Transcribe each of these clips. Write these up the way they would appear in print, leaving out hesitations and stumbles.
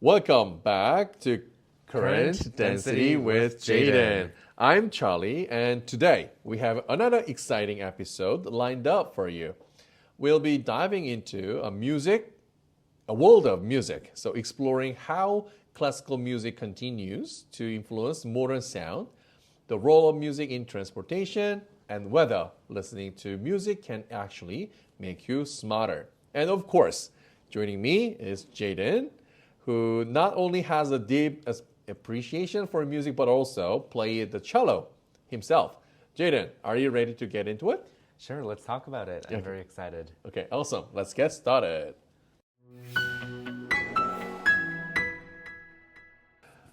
Welcome back to Current Current Density Density with with Jayden. Jayden. I'm Charlie, and today we have another exciting episode lined up for you. We'll be diving into a world of music, so exploring how classical music continues to influence modern sound, the role of music in transportation, and whether listening to music can actually make you smarter. And of course, joining me is Jayden, who not only has a deep appreciation for music but also played the cello himself. Jayden, are you ready to get into it? Sure, let's talk about it. I'm very excited. Okay, awesome. Let's get started.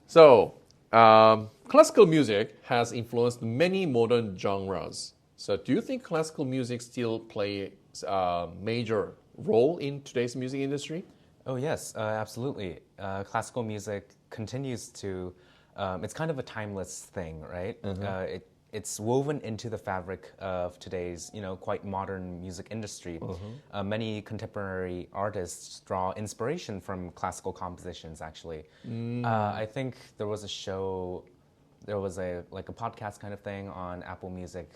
So, classical music has influenced many modern genres. So, do you think classical music still plays a major role in today's music industry? Oh, yes, absolutely. Classical music continues to, it's kind of a timeless thing, right? It's woven into the fabric of today's, quite modern music industry. Many contemporary artists draw inspiration from classical compositions, actually. I think there was a podcast kind of thing on Apple Music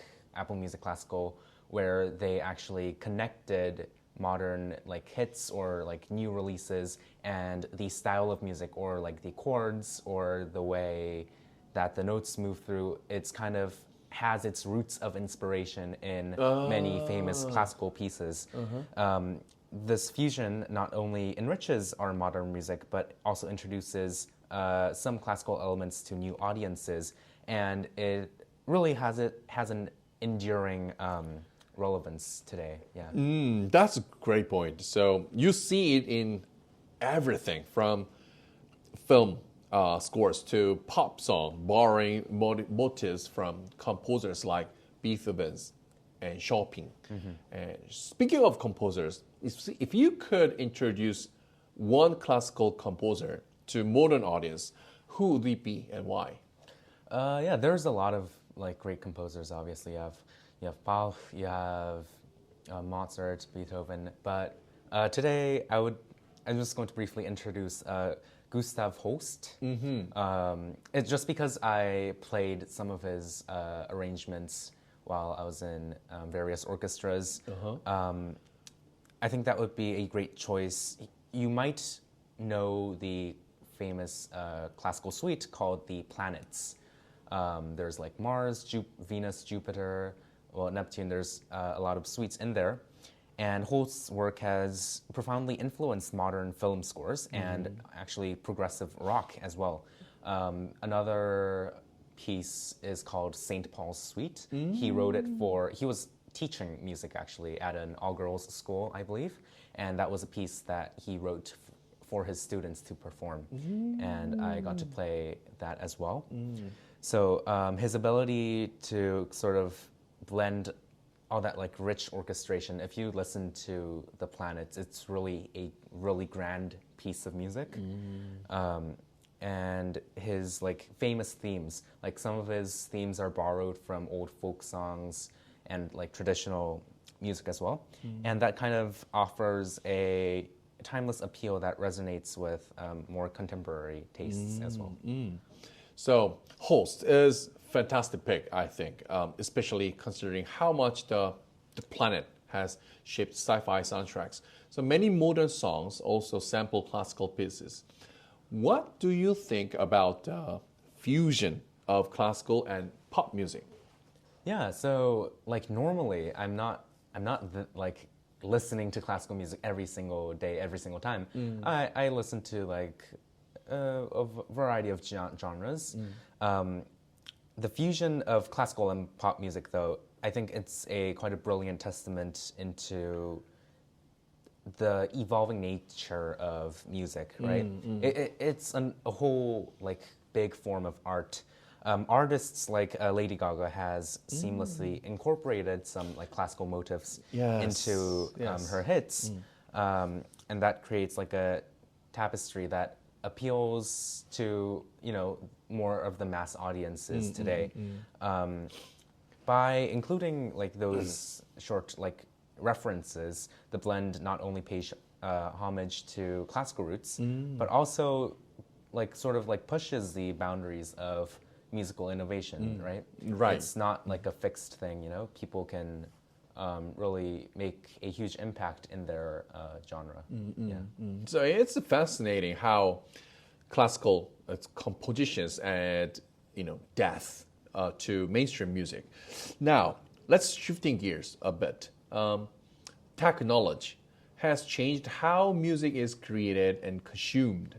Classical, where they actually connected modern hits or new releases and the style of music or the chords or the way that the notes move through. It's kind of has its roots of inspiration in many famous classical pieces. This fusion not only enriches our modern music but also introduces some classical elements to new audiences, and it really has an enduring relevance today. Yeah. That's a great point. So you see it in everything from film scores to pop song, borrowing motifs from composers like Beethoven's and Chopin. And speaking of composers, if you could introduce one classical composer to modern audience, who would it be and why? Yeah, there's a lot of great composers. Obviously, you have Bach, you have Mozart, Beethoven. But today, I'm just going to briefly introduce Gustav Holst. It's just because I played some of his arrangements while I was in various orchestras. I think that would be a great choice. You might know the famous classical suite called the Planets. There's Mars, Venus, Jupiter, Neptune. There's a lot of suites in there. And Holst's work has profoundly influenced modern film scores and actually progressive rock as well. Another piece is called St. Paul's Suite. He wrote it he was teaching music actually at an all-girls school, I believe. And that was a piece that he wrote for his students to perform. And I got to play that as well. So his ability to sort of blend all that rich orchestration. If you listen to the Planets, it's really a really grand piece of music. And his famous themes, some of his themes are borrowed from old folk songs and traditional music as well. And that kind of offers a timeless appeal that resonates with more contemporary tastes as well. So Holst is fantastic pick, I think, especially considering how much the planet has shaped sci-fi soundtracks. So many modern songs also sample classical pieces. What do you think about the fusion of classical and pop music? Yeah, so normally I'm not listening to classical music every single day, every single time. I listen to a variety of genres. The fusion of classical and pop music, though, I think it's quite a brilliant testament into the evolving nature of music, right? It's a whole big form of art. Artists like Lady Gaga has seamlessly incorporated some classical motifs into her hits, and that creates a tapestry that appeals to more of the mass audiences today. By including those short references, the blend not only pays homage to classical roots, but also like sort of like pushes the boundaries of musical innovation, right? Right. It's not like a fixed thing, you know. People can really make a huge impact in their genre. Yeah. So it's fascinating how classical compositions add, depth to mainstream music. Now, let's shifting gears a bit. Technology has changed how music is created and consumed.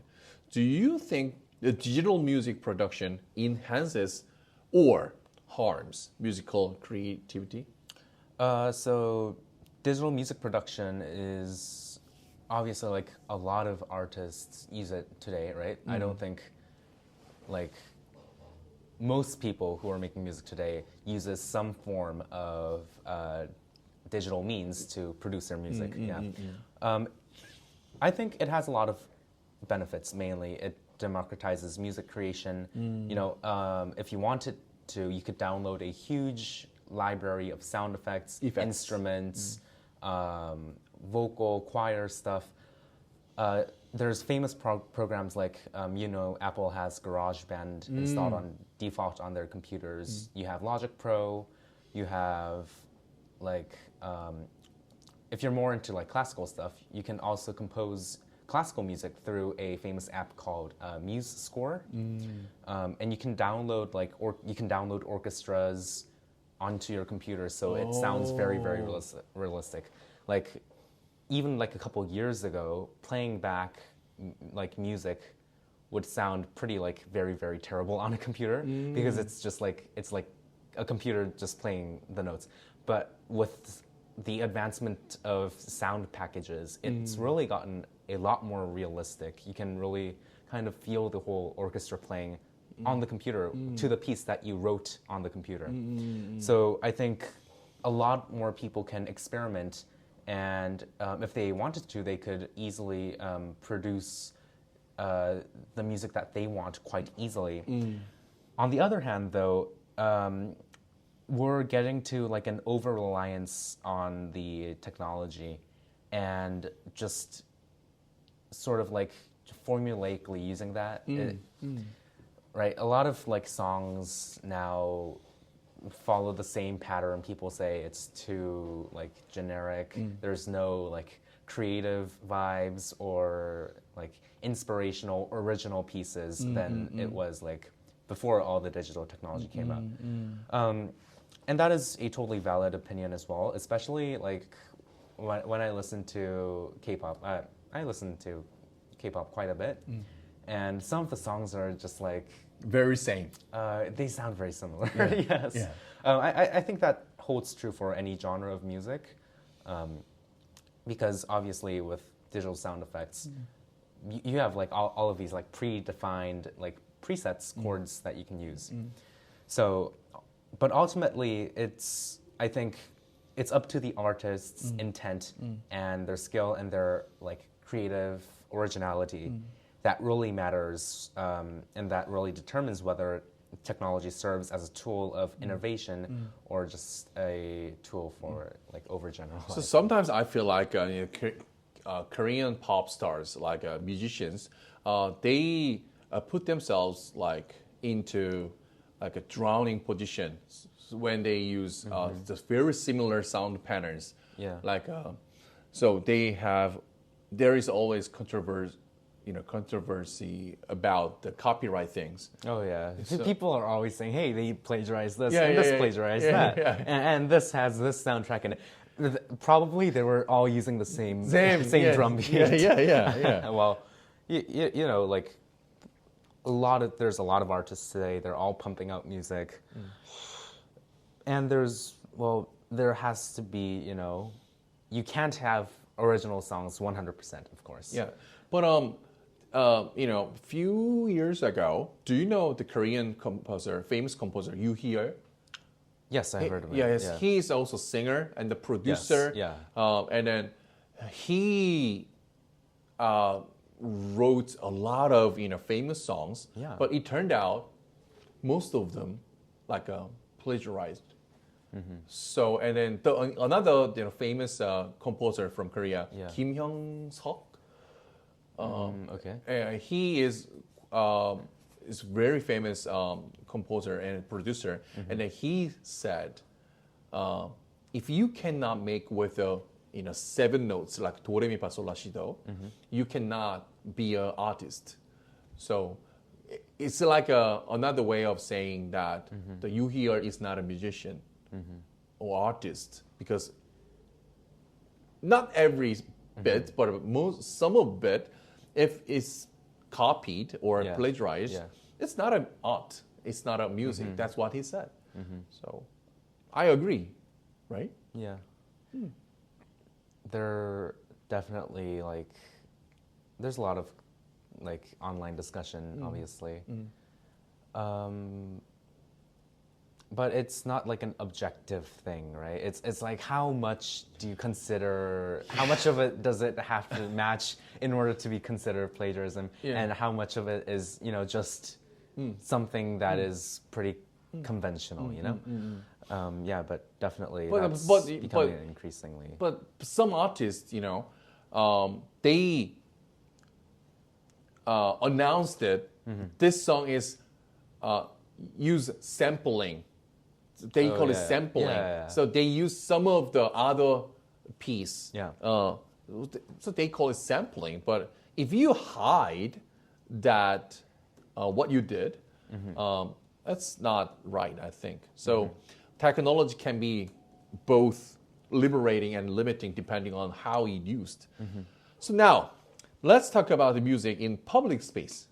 Do you think the digital music production enhances or harms musical creativity? So digital music production is obviously like a lot of artists use it today, right? I don't think like most people who are making music today uses some form of digital means to produce their music. I think it has a lot of benefits. Mainly, it democratizes music creation. If you wanted to, you could download a huge library of sound effects. Instruments, vocal, choir stuff. There's famous programs like, Apple has GarageBand installed on default on their computers. You have Logic Pro. You have like, if you're more into like classical stuff, you can also compose classical music through a famous app called Muse Score, and you can download orchestras onto your computer, so it sounds very, very realistic. Like even like a couple years ago, playing back like music would sound pretty like very, very terrible on a computer because it's like a computer just playing the notes. But with the advancement of sound packages, it's really gotten a lot more realistic. You can really kind of feel the whole orchestra playing on the computer to the piece that you wrote on the computer. So I think a lot more people can experiment, and if they wanted to, they could easily produce the music that they want quite easily. On the other hand, though, we're getting to like an over-reliance on the technology and just sort of like formulaically using that. Right? A lot of like songs now follow the same pattern. People say it's too like generic. There's no like creative vibes or like inspirational original pieces than it was like before all the digital technology came out. And that is a totally valid opinion as well, especially like when I listen to K-pop. I listen to K-pop quite a bit, and some of the songs are just like very same. They sound very similar. Yes. Yeah. I think that holds true for any genre of music, because obviously with digital sound effects, you have like all of these like predefined like presets chords that you can use. So, but ultimately, I think it's up to the artist's intent and their skill and their like creative originality that really matters, and that really determines whether technology serves as a tool of innovation or just a tool for like overgeneralizing. So sometimes I feel like Korean pop stars, like musicians, they put themselves like into like a drowning position when they use just very similar sound patterns. Yeah. Like so there is always controversy about the copyright things. Oh yeah, So, people are always saying, "Hey, they plagiarized this, Yeah, and yeah, this yeah, plagiarized yeah, that, yeah. And this has this soundtrack in it." Probably they were all using the same yeah, drum beat. Yeah. Well, you know, like there's a lot of artists today. They're all pumping out music, and there has to be, you can't have original songs 100%, of course. Yeah, but a few years ago, do you know the Korean famous composer Yoo Hee-yeol? Yes, I've heard of it. Yes, he's also singer and the producer. Yes, and then he wrote a lot of famous songs. Yeah. But it turned out most of them like plagiarized. So and then another famous composer from Korea, Yeah. Kim Hyung-seok. Okay. He is very famous composer and producer, and then he said, if you cannot make with a 7 notes like do re mi fa sol la si do, you cannot be an artist. So it's like another way of saying that the you here is not a musician or artist, because not every bit, but some of it, if it's copied or plagiarized, it's not an art. It's not a music. That's what he said. So I agree, right? Yeah. There definitely there's a lot of online discussion, obviously. But it's not like an objective thing, right? It's like how much do you consider, how much of it does it have to match in order to be considered plagiarism, and how much of it is, just something that is pretty conventional, yeah, but definitely that's becoming increasingly. But some artists, they announced it. This song is use sampling. They call it sampling. Yeah. So they use some of the other piece. Yeah. So they call it sampling. But if you hide that what you did, that's not right, I think. So technology can be both liberating and limiting depending on how it's used. So now, let's talk about the music in public space.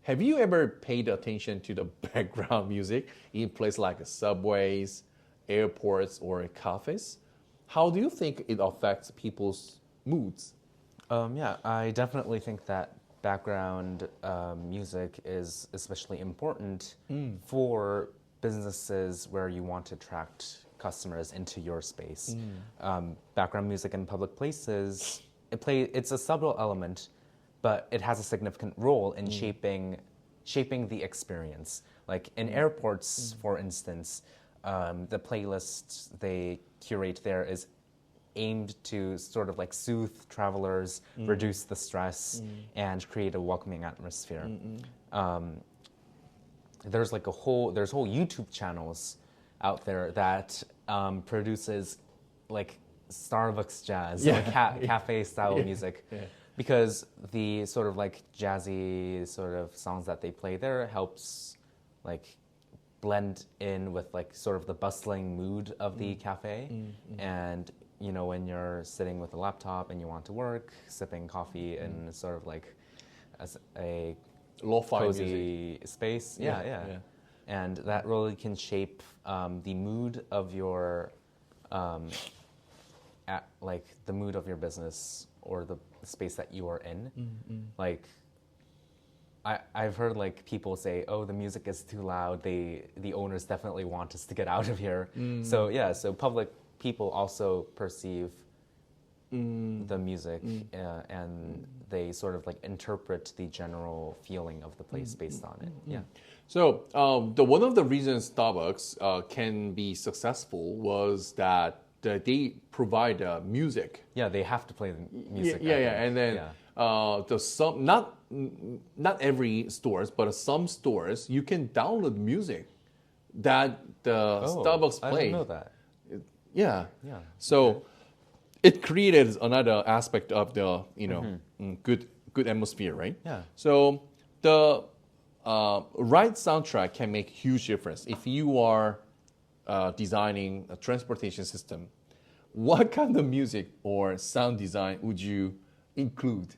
Have you ever paid attention to the background music in places like subways, airports, or cafes? How do you think it affects people's moods? Yeah, I definitely think that background music is especially important for businesses where you want to attract customers into your space. Background music in public places, it's a subtle element, but it has a significant role in shaping the experience. Like in airports, for instance, the playlists they curate there is aimed to sort of soothe travelers, reduce the stress, and create a welcoming atmosphere. There's whole YouTube channels out there that produces Starbucks jazz, cafe style music. Because the sort of jazzy sort of songs that they play there helps blend in with sort of the bustling mood of the cafe. And when you're sitting with a laptop and you want to work, sipping coffee in sort of a Lo-fi cozy space. Yeah. And that really can shape the mood of your the mood of your business or the space that you are in. I've heard people say, "Oh, the music is too loud. The owners definitely want us to get out of here." So public people also perceive the music and they sort of interpret the general feeling of the place based on it. Yeah. So one of the reasons Starbucks can be successful was that they provide music. Yeah, they have to play the music. And then not every stores, but some stores you can download music that the Starbucks play. I didn't know that. Yeah. So it created another aspect of the good atmosphere, right? Yeah. So the right soundtrack can make huge difference if you are designing a transportation system. What kind of music or sound design would you include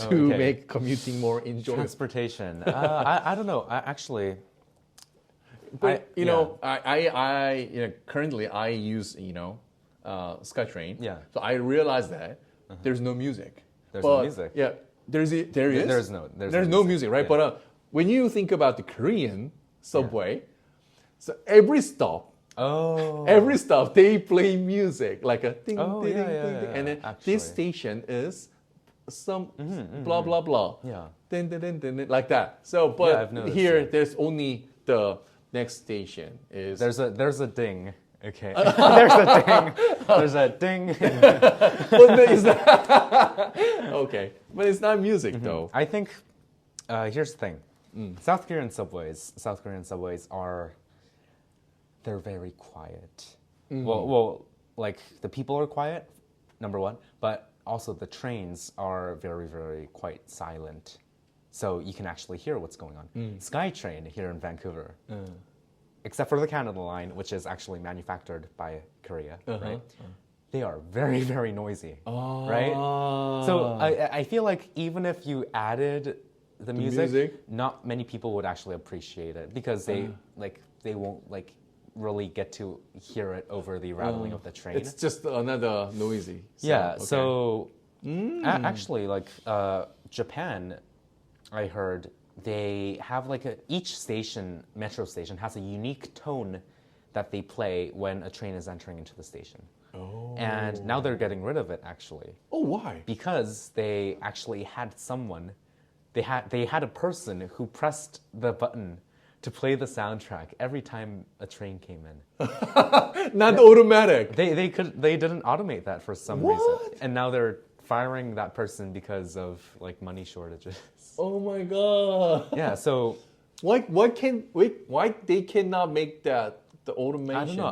to make commuting more enjoyable? Transportation. I don't know. But currently I use SkyTrain. Yeah. So I realized that there's no music. There's no music. Yeah, there is. There's no music, right? Yeah. But when you think about the Korean subway, so every stop they play music like a ding ding ding, and then this station is some blah blah blah. Yeah. Ding, ding, ding, ding, like that. So, but I've noticed here that. there's only the next station is There's a ding. Okay. There's a ding. There's a ding. But it's not okay, but it's not music though. I think here's the thing. South Korean subways they're very quiet. Well, like the people are quiet, number one, but also the trains are very, very quite silent. So you can actually hear what's going on. SkyTrain here in Vancouver, except for the Canada line, which is actually manufactured by Korea, right? They are very, very noisy, right? So I feel like even if you added the music, not many people would actually appreciate it because they won't like really get to hear it over the rattling of the train. It's just another noisy sound. Yeah. Okay. So actually, like Japan, I heard they have like each station, metro station, has a unique tone that they play when a train is entering into the station. Oh. And now they're getting rid of it actually. Oh, why? Because they actually had someone, they had a person who pressed the button to play the soundtrack every time a train came in. Not automatic. They didn't automate that for some reason, and now they're firing that person because of like money shortages. Oh my god. Yeah. So why they cannot make that the automation? I don't know.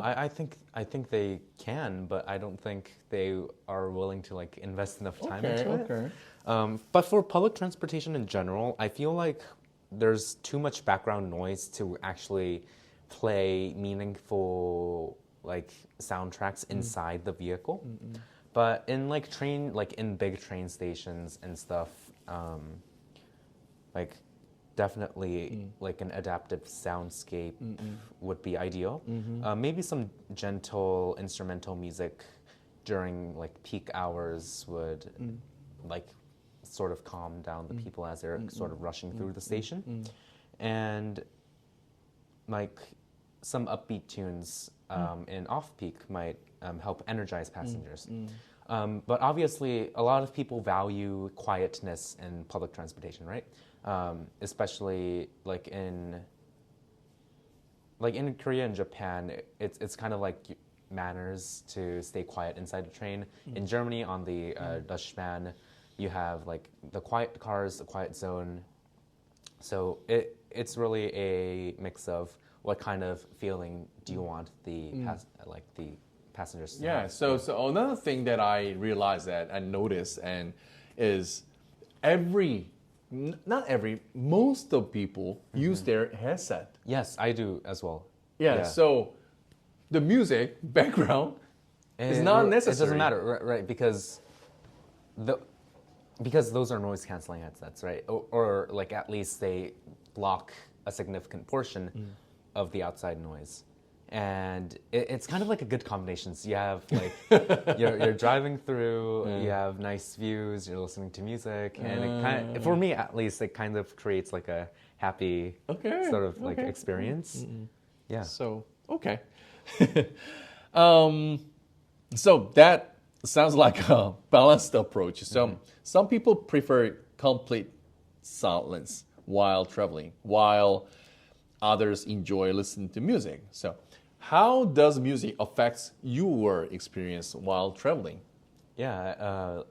I think they can, but I don't think they are willing to like invest enough time into it. But for public transportation in general, I feel like there's too much background noise to actually play meaningful like soundtracks inside the vehicle. But in like in big train stations and stuff, like definitely like an adaptive soundscape would be ideal. Maybe some gentle instrumental music during like peak hours would like sort of calm down the people as they're sort of rushing through the station. And like some upbeat tunes in off-peak might help energize passengers. But obviously, a lot of people value quietness in public transportation, right? Especially like in Korea and Japan, it's kind of like manners to stay quiet inside the train. In Germany, on the Dutchman, you have like the quiet cars, the quiet zone. So it's really a mix of what kind of feeling do you want the passengers to have. So another thing that I realized that I noticed is most of people use their headset. Yes, I do as well. Yeah. So the music background is not necessary. It doesn't matter, right? Because those are noise canceling headsets, right? Or like at least they block a significant portion of the outside noise. And it's kind of like a good combination. So you have like you're driving through, you have nice views, you're listening to music, and it kind of, for me at least, it kind of creates like a happy sort of like experience. Yeah. So okay. So that sounds like a balanced approach. So some people prefer complete silence while traveling, while others enjoy listening to music. So how does music affect your experience while traveling? Yeah,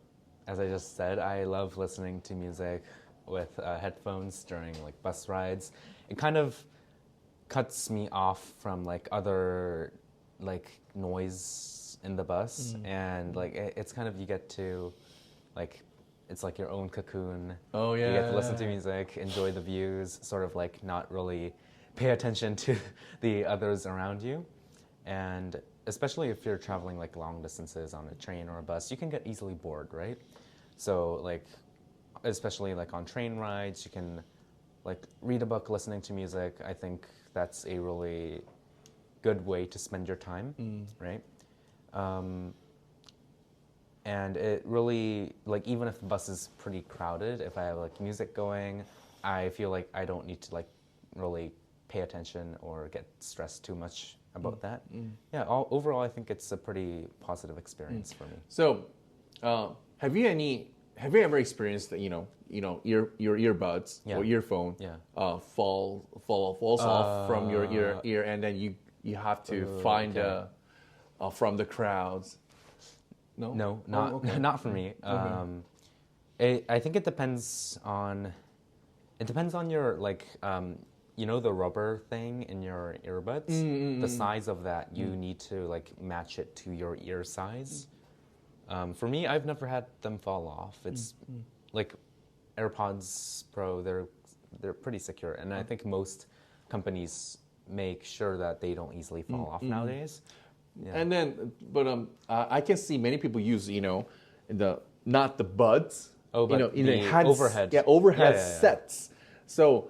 as I just said, I love listening to music with headphones during like bus rides. It kind of cuts me off from like other like noise in the bus, and like it's kind of, you get to like, it's like your own cocoon. Oh yeah. You get to listen to music, enjoy the views, sort of like not really pay attention to the others around you. And especially if you're traveling like long distances on a train or a bus, you can get easily bored, right? So like, especially like on train rides, you can like read a book, listening to music. I think that's a really good way to spend your time, right? And it really, like, even if the bus is pretty crowded, if I have like music going, I feel like I don't need to like really pay attention or get stressed too much about that. Yeah, overall I think it's a pretty positive experience for me. So have you ever experienced that, your earbuds or earphone falls off from your ear, and then you have to find from the crowds? No? No, Oh, not okay. not for me. I think it depends on your like you know the rubber thing in your earbuds. The size of that you need to like match it to your ear size. For me, I've never had them fall off. It's like AirPods Pro. They're pretty secure, and I think most companies make sure that they don't easily fall off nowadays. Yeah. And then, but I can see many people use, not the buds, but in the heads, overhead. yeah, overhead Yeah. sets. So,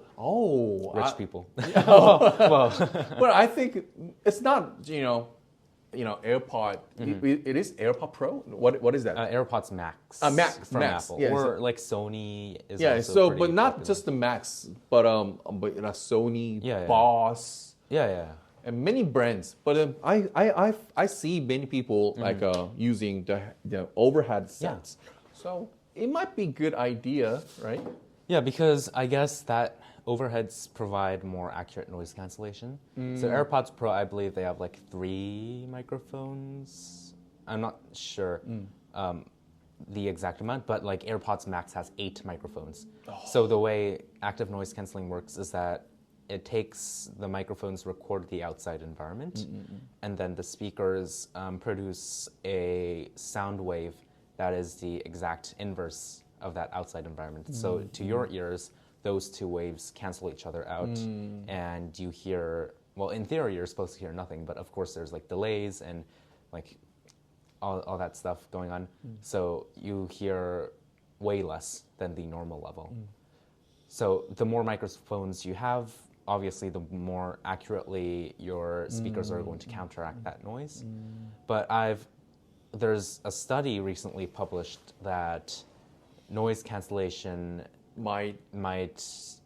Rich people. well, I think it's not, AirPod. It is AirPod Pro. What is that? AirPods Max. Max from Max, Apple, yeah, or like Sony is Yeah. also So, pretty but not popular. just the Max, but Sony, Yeah. Boss. Yeah. And many brands, but I see many people like using the overhead sets. So it might be a good idea, right? Yeah, because I guess that overheads provide more accurate noise cancellation. So AirPods Pro, I believe they have like 3 microphones. I'm not sure the exact amount, but like AirPods Max has 8 microphones. So the way active noise canceling works is that it takes the microphones record the outside environment, and then the speakers produce a sound wave that is the exact inverse of that outside environment. So to your ears, those 2 waves cancel each other out, and you hear, well, in theory, you're supposed to hear nothing, but of course there's like delays and like all that stuff going on. So you hear way less than the normal level. So the more microphones you have, obviously the more accurately your speakers are going to counteract that noise. But there's a study recently published that noise cancellation Might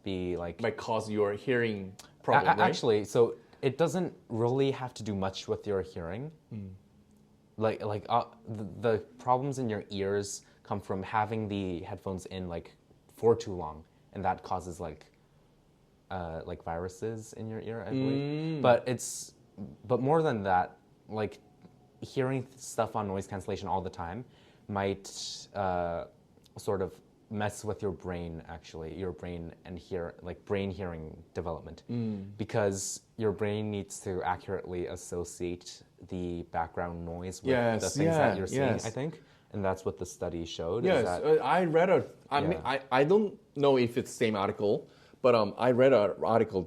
be like cause your hearing problem, right? actually, so it doesn't really have to do much with your hearing. The problems in your ears come from having the headphones in like for too long, and that causes like viruses in your ear, I believe. But more than that, like hearing stuff on noise cancellation all the time might sort of mess with your brain, and brain hearing development, because your brain needs to accurately associate the background noise with the things that you're seeing, I think. And that's what the study showed. Yes, is that, I read I don't know if it's the same article, but I read an article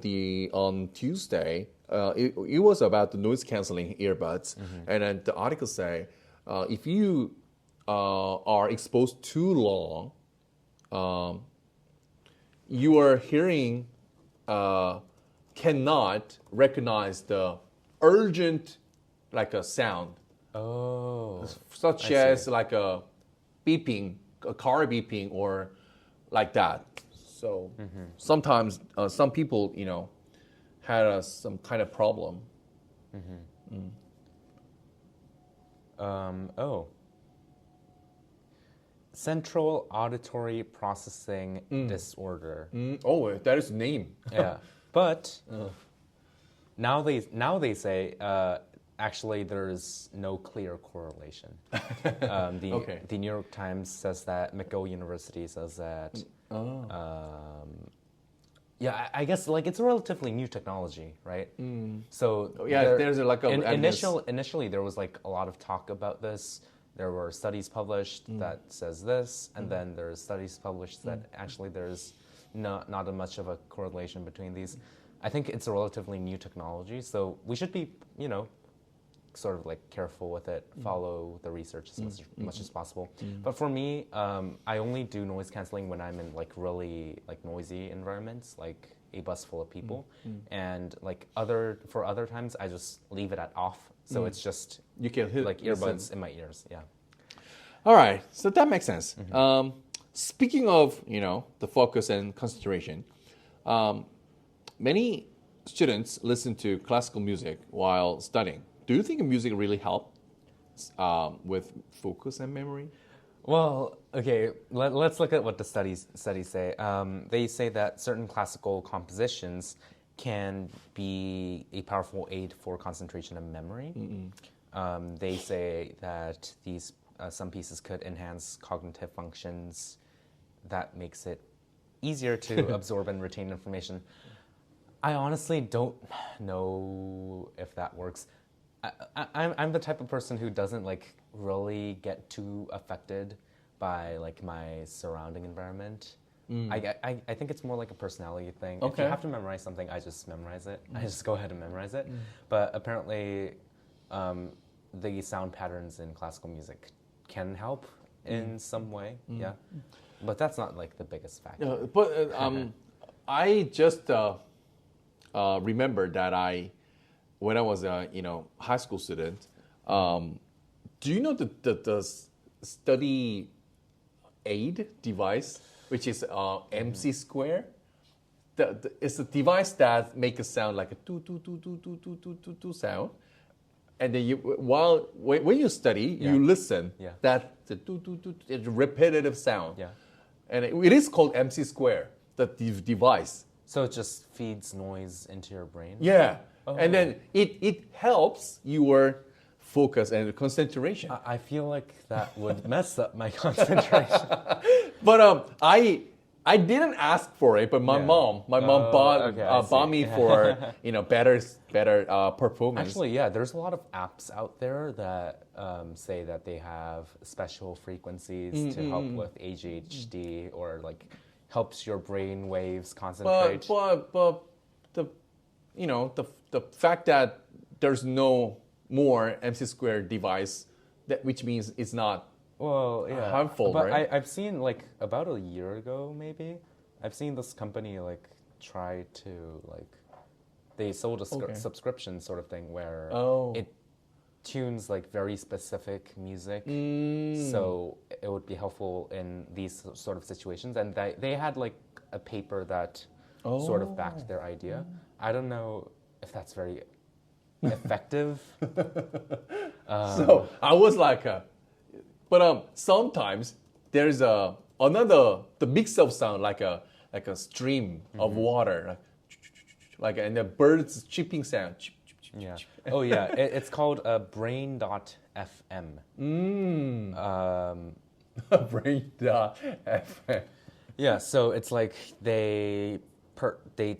on Tuesday. It was about the noise canceling earbuds, and then the article say if you are exposed too long, your hearing cannot recognize the urgent like a sound, such as like a beeping, a car beeping, or like that. So sometimes some people, had some kind of problem. Central auditory processing disorder. Oh, that is the name. Yeah, but now they say actually there's no clear correlation. The New York Times says that, McGill University says that. Yeah, I guess like it's a relatively new technology, right? So there's like a initially there was like a lot of talk about this. There were studies published that says this, and then there's studies published that actually there's not much of a correlation between these. I think it's a relatively new technology, so we should be, sort of like careful with it, follow the research as much as possible. But for me, I only do noise canceling when I'm in like really like noisy environments, like a bus full of people, and like for other times I just leave it at off. So it's just you can hit like earbuds in my ears. Yeah. All right, so that makes sense. Speaking of the focus and concentration, many students listen to classical music while studying. Do you think music really helps with focus and memory? Well, okay, let's look at what the studies say. They say that certain classical compositions can be a powerful aid for concentration and memory. They say that these some pieces could enhance cognitive functions that makes it easier to absorb and retain information. I honestly don't know if that works. I'm the type of person who doesn't like really get too affected by like my surrounding environment. I think it's more like a personality thing. If Okay. you have to memorize something, I just memorize it. I just go ahead and memorize it. But apparently, the sound patterns in classical music can help in some way. Yeah, but that's not like the biggest factor. But I just remember that when I was a high school student, do you know the study aid device, which is MC square? It's a device that makes a sound like a tu sound, and then when you study, you listen. Yeah. That the it's a repetitive sound. Yeah. And it is called MC square, the device. So it just feeds noise into your brain? Yeah. Oh. And then it helps your focus and concentration. I feel like that would mess up my concentration. But I didn't ask for it, but my Yeah. mom Okay, I bought see. me for better performance. Actually, yeah, there's a lot of apps out there that say that they have special frequencies to help with ADHD or like helps your brain waves concentrate. But the fact that there's no more MC square device, which means it's not Well, yeah, harmful, but right? I've seen like about a year ago, maybe. I've seen this company like try to like they sold a subscription sort of thing where it tunes like very specific music, so it would be helpful in these sort of situations. And they had like a paper that sort of backed their idea. I don't know if that's very effective. So I was like, but sometimes there's the mix of sound like a stream of water, like and the birds chirping sound. Yeah. Oh yeah, it's called brain.fm. Brain.fm. Yeah, so it's like they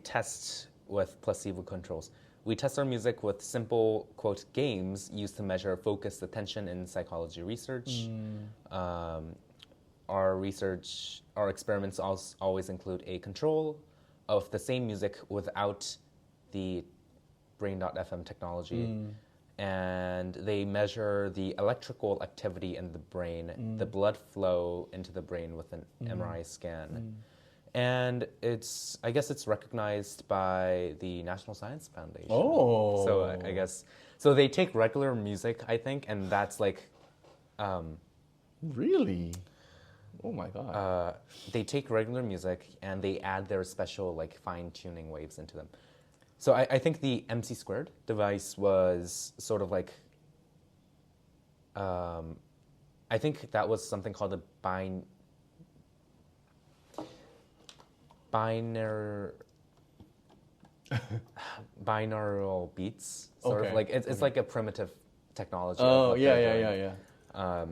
test with placebo controls. We test our music with simple, quote, games used to measure focused attention in psychology research. Our experiments always include a control of the same music without the brain.fm technology. And they measure the electrical activity in the brain, the blood flow into the brain with an MRI scan. And I guess it's recognized by the National Science Foundation. Oh. So I guess, so they take regular music, I think, and that's like, Really? Oh my god. they take regular music and they add their special like fine tuning waves into them. So I think the MC squared device was sort of like, I think that was something called a binaural beats, sort of like it's like a primitive technology. Oh of what yeah, they're yeah, doing. yeah.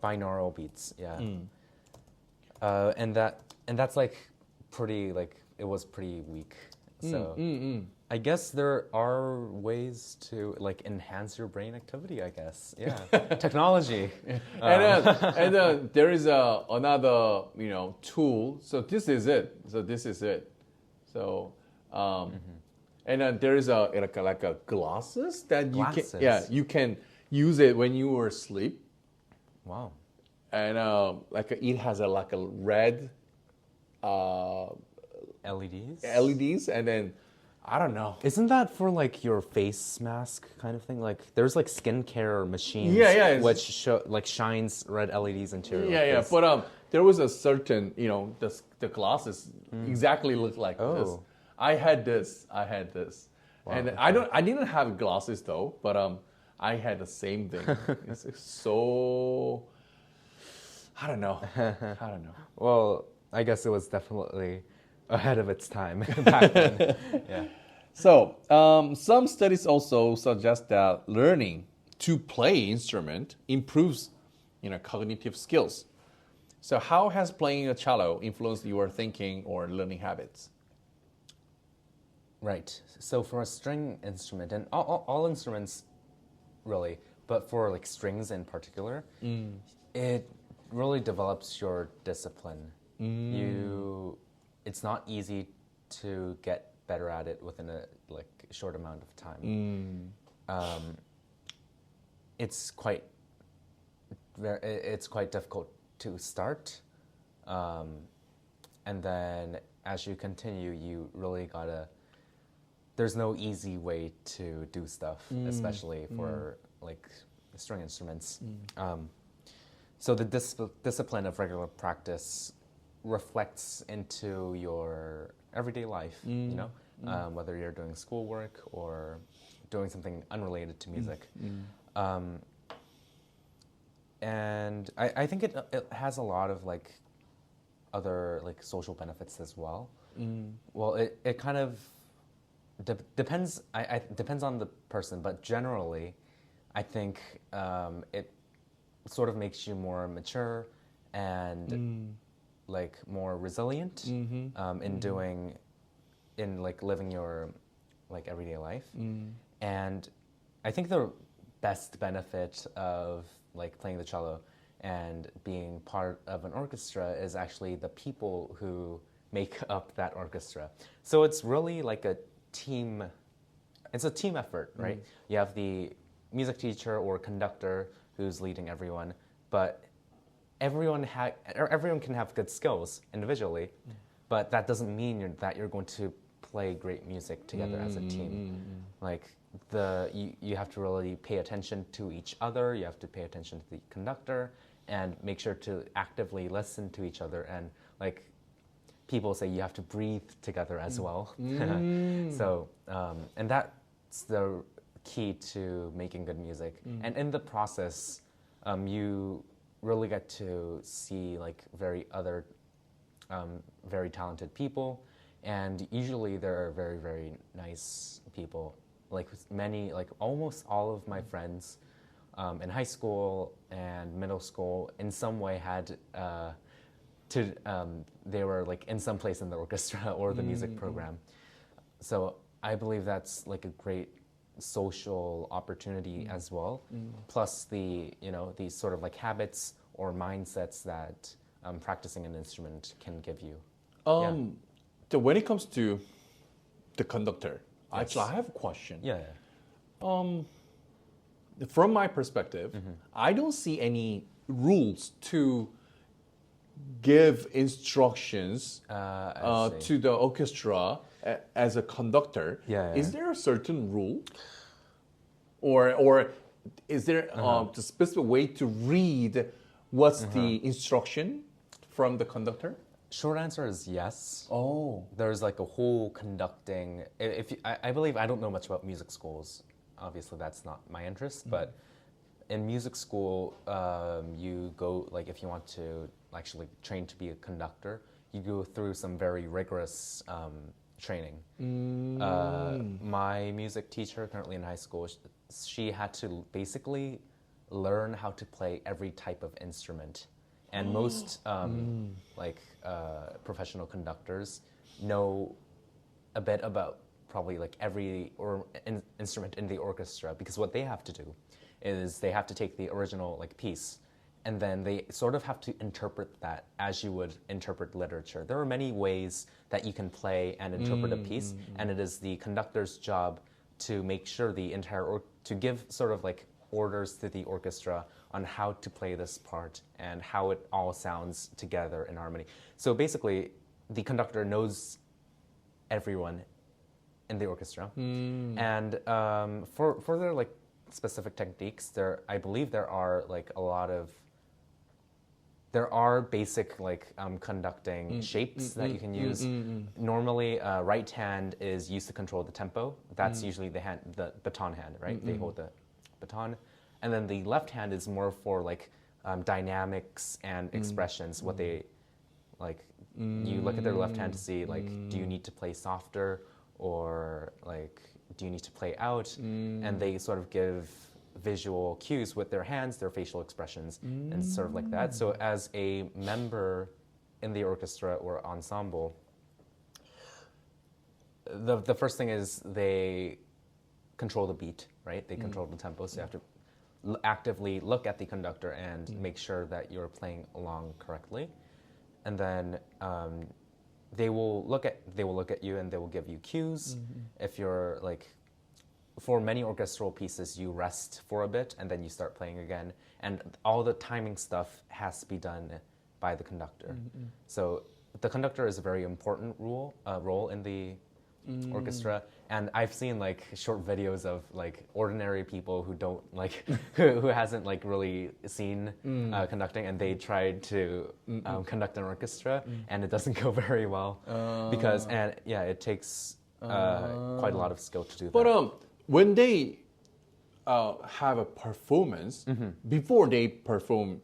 Binaural beats, yeah. And that's like pretty like it was pretty weak. So I guess there are ways to like enhance your brain activity. I guess, yeah. Technology. And then there is another tool. So this is it. So and then there is like a glasses that you can use it when you are asleep. Wow. And it has like a red LEDs, and then I don't know. Isn't that for like your face mask kind of thing? Like there's like skincare machines, which shines red LEDs into your face. But there was a certain the glasses exactly looked like this. I had this, wow, and I didn't have glasses though, but I had the same thing. It's so I don't know. Well, I guess it was definitely ahead of its time back then. Yeah. So, some studies also suggest that learning to play instrument improves, cognitive skills. So, how has playing a cello influenced your thinking or learning habits? Right. So for a string instrument, and all instruments really, but for like strings in particular, it really develops your discipline. It's not easy to get better at it within a like short amount of time. It's quite it's quite difficult to start, and then as you continue, you really gotta. There's no easy way to do stuff, especially for like string instruments. So the discipline of regular practice reflects into your everyday life, whether you're doing schoolwork or doing something unrelated to music. And I think it has a lot of like other like social benefits as well. Well, it kind of depends. Depends on the person, but generally, I think it sort of makes you more mature and like more resilient in doing, in like living your like everyday life. And I think the best benefit of like playing the cello and being part of an orchestra is actually the people who make up that orchestra. So it's really like a team. It's a team effort, right? You have the music teacher or conductor who's leading everyone, but everyone can have good skills individually, but that doesn't mean that you're going to play great music together as a team. Like you have to really pay attention to each other. You have to pay attention to the conductor and make sure to actively listen to each other. And like people say, you have to breathe together as well. So and that's the key to making good music. And in the process, you really get to see like very talented people, and usually there are very, very nice people. Like many, like almost all of my friends in high school and middle school in some way had they were like in some place in the orchestra or the music program. So I believe that's like a great social opportunity as well. Plus the these sort of like habits or mindsets that practicing an instrument can give you. So when it comes to the conductor, Yes. actually I have a question. Yeah. From my perspective, I don't see any rules to give instructions to the orchestra as a conductor. Yeah. Is there a certain rule, or is there a specific way to read what's the instruction from the conductor? Short answer is yes. Oh, There's like a whole conducting. If you, I believe I don't know much about music schools. Obviously, that's not my interest. But in music school, you go like if you want to actually train to be a conductor, you go through some very rigorous training. My music teacher, currently in high school, she had to basically learn how to play every type of instrument. And most professional conductors know a bit about probably like every instrument in the orchestra, because what they have to do is they have to take the original like piece, and then they sort of have to interpret that as you would interpret literature. There are many ways that you can play and interpret a piece, and it is the conductor's job to make sure the entire to give sort of like orders to the orchestra on how to play this part and how it all sounds together in harmony. So basically, the conductor knows everyone in the orchestra, and for their like specific techniques, I believe there are like a lot of basic like conducting shapes that you can use. Normally, right hand is used to control the tempo. That's usually the baton hand, right? They hold the baton, and then the left hand is more for like dynamics and expressions. What they like, you look at their left hand to see like, do you need to play softer or like, do you need to play out? And they sort of give visual cues with their hands, their facial expressions, and sort of like that. So as a member in the orchestra or ensemble, the first thing is they control the beat, right? They control the tempo, so you have to actively look at the conductor and make sure that you're playing along correctly. And then they will look at you and they will give you cues. If you're like, for many orchestral pieces, you rest for a bit and then you start playing again. And all the timing stuff has to be done by the conductor. So the conductor is a very important role in the orchestra. And I've seen like short videos of like ordinary people who don't like, who hasn't like really seen conducting, and they tried to conduct an orchestra, and it doesn't go very well because, and yeah, it takes quite a lot of skill to do that. But when they have a performance, before they perform,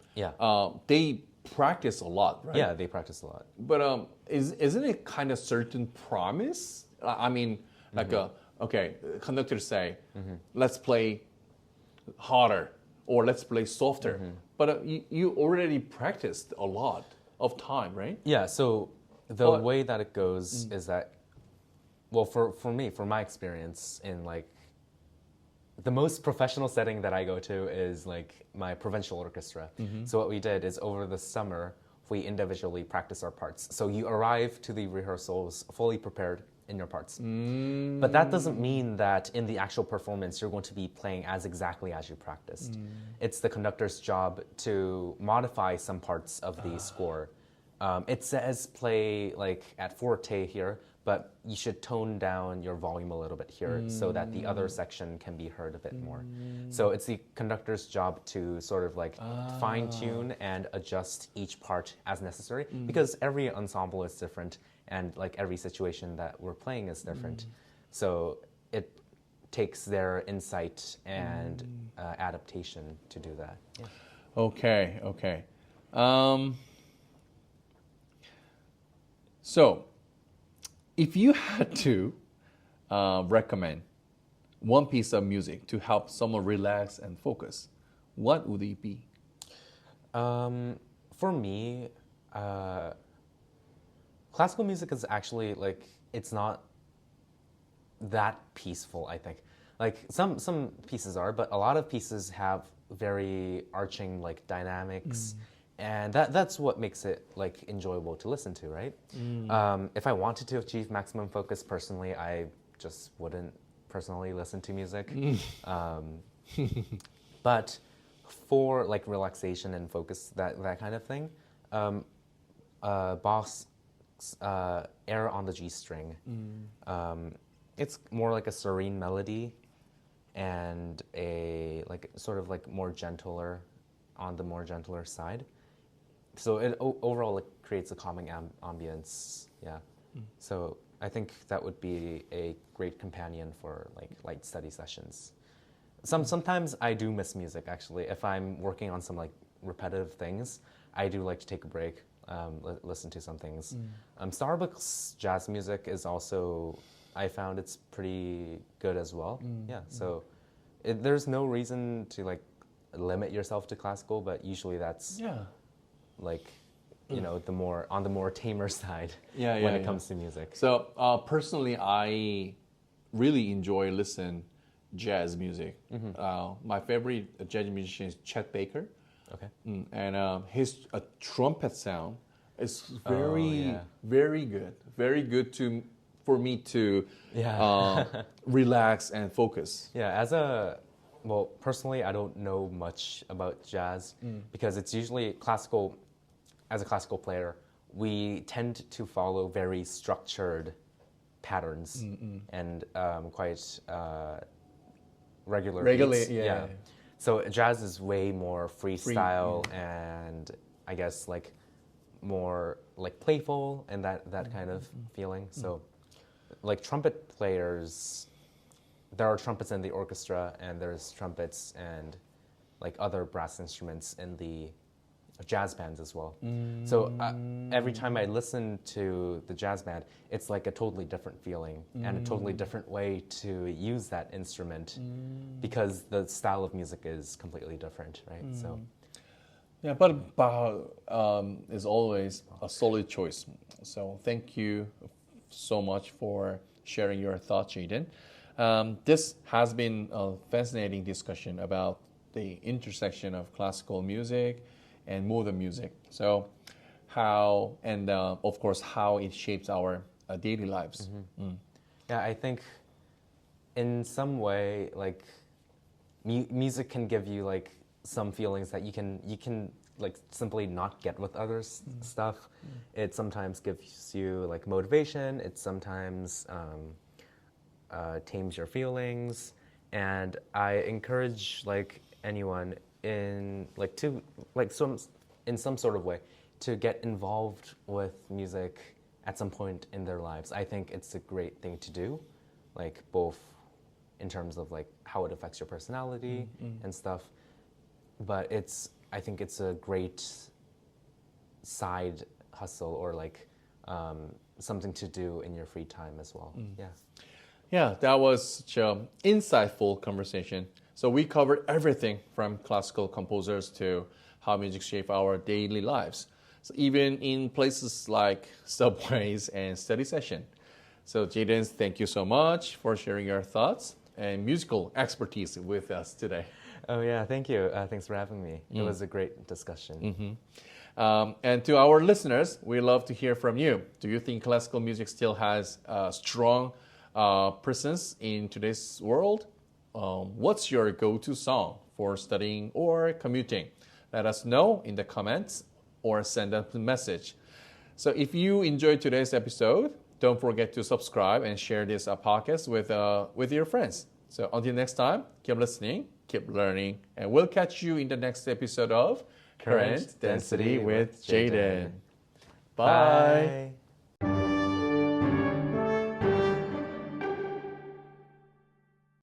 they practice a lot, right? Yeah, they practice a lot. But isn't it kind of certain promise? I mean, like okay, conductors say, let's play harder or let's play softer. But you already practiced a lot of time, right? Yeah, so the way that it goes is that, well, for me, for my experience in like, the most professional setting that I go to is like my provincial orchestra. So what we did is over the summer, we individually practice our parts. So you arrive to the rehearsals fully prepared in your parts. But that doesn't mean that in the actual performance you're going to be playing as exactly as you practiced. It's the conductor's job to modify some parts of the score. It says play like at forte here, but you should tone down your volume a little bit here so that the other section can be heard a bit more. So it's the conductor's job to sort of like fine tune and adjust each part as necessary, because every ensemble is different and like every situation that we're playing is different. So it takes their insight and adaptation to do that. Yeah. Okay. So, if you had to recommend one piece of music to help someone relax and focus, what would it be? For me, classical music is actually like, it's not that peaceful, I think. Like some pieces are, but a lot of pieces have very arching like dynamics. And that's what makes it like enjoyable to listen to, right? If I wanted to achieve maximum focus personally, I just wouldn't personally listen to music. But for like relaxation and focus, that kind of thing, Bach's Air on the G string. It's more like a serene melody and a like sort of like more gentler, on the more gentler side. So it overall like creates a calming ambience. Yeah. So I think that would be a great companion for like light study sessions. Sometimes I do miss music actually. If I'm working on some like repetitive things, I do like to take a break, listen to some things. Starbucks jazz music is also, I found it's pretty good as well. Yeah. So there's no reason to like limit yourself to classical, but usually that's like, you know, the more tamer side when it comes to music. So personally, I really enjoy listening jazz music. My favorite jazz musician is Chet Baker. Okay. And his trumpet sound is very good for me to relax and focus. Yeah, well, personally, I don't know much about jazz because it's usually classical. As a classical player, we tend to follow very structured patterns and quite regular beats. Yeah. So jazz is way more freestyle and I guess like more like playful and that kind of feeling. So like trumpet players, there are trumpets in the orchestra and there's trumpets and like other brass instruments in the jazz bands as well. So every time I listen to the jazz band, it's like a totally different feeling and a totally different way to use that instrument because the style of music is completely different, right? So Yeah, but Bach is always a solid choice. So thank you so much for sharing your thoughts, Jayden. This has been a fascinating discussion about the intersection of classical music and modern music. So how, and of course, how it shapes our daily lives. yeah, I think in some way, like music can give you like some feelings that you can like simply not get with other stuff. It sometimes gives you like motivation. It sometimes tames your feelings, and I encourage like anyone in like to like some in some sort of way to get involved with music at some point in their lives. I think it's a great thing to do, like both in terms of like how it affects your personality and stuff, but I think it's a great side hustle or like something to do in your free time as well. Yeah, that was such an insightful conversation. So we covered everything from classical composers to how music shapes our daily lives. So even in places like subways and study session. So Jayden, thank you so much for sharing your thoughts and musical expertise with us today. Oh yeah, thank you. Thanks for having me. It was a great discussion. And to our listeners, we love to hear from you. Do you think classical music still has a strong presence in today's world? What's your go-to song for studying or commuting? Let us know in the comments or send us a message. So if you enjoyed today's episode, don't forget to subscribe and share this podcast with your friends. So until next time, keep listening, keep learning, and we'll catch you in the next episode of Current Density with Jayden. Bye.